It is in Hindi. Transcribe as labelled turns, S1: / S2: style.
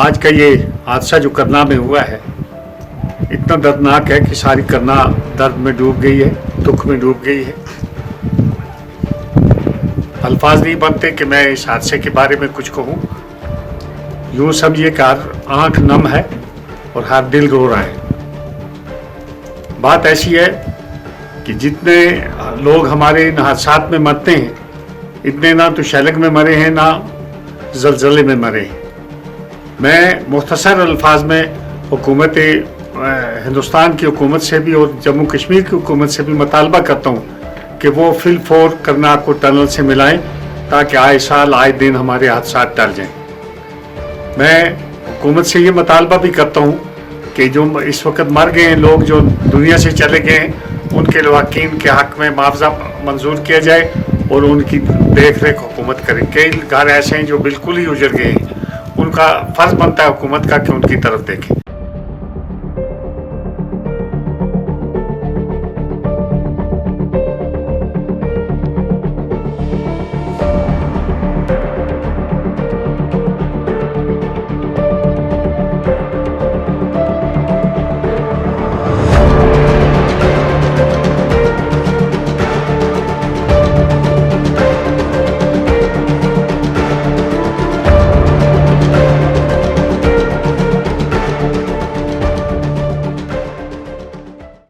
S1: आज का ये हादसा जो करना में हुआ है इतना दर्दनाक है कि सारी करना दर्द में डूब गई है, दुख में डूब गई है। अल्फाज नहीं बनते कि मैं इस हादसे के बारे में कुछ कहूँ। यूँ समझिए कि हर आँख नम है और हर दिल रो रहा है। बात ऐसी है कि जितने लोग हमारे इन हादसात में मरते हैं इतने ना तो शैलग में मरे हैं ना जलजले में मरे हैं। मैं मुख्तसर अल्फाज में हुकूमत हिंदुस्तान की हुकूमत से भी और जम्मू कश्मीर की हुकूमत से भी मुतालबा करता हूँ कि वो फिल फोर करना को टनल से मिलाएं ताकि आए साल आए दिन हमारे हादसात टल जाएं। मैं हुकूमत से ये मुतालबा भी करता हूँ कि जो इस वक्त मर गए हैं लोग, जो दुनिया से चले गए हैं, उनके लवाकीन के हक़ में मुआवजा मंजूर किया जाए और उनकी देख रेख हुकूमत करे। कई घर ऐसे हैं जो बिल्कुल ही उजड़ गए हैं, उनका फ़र्ज़ बनता है हुकूमत का कि उनकी तरफ देखें।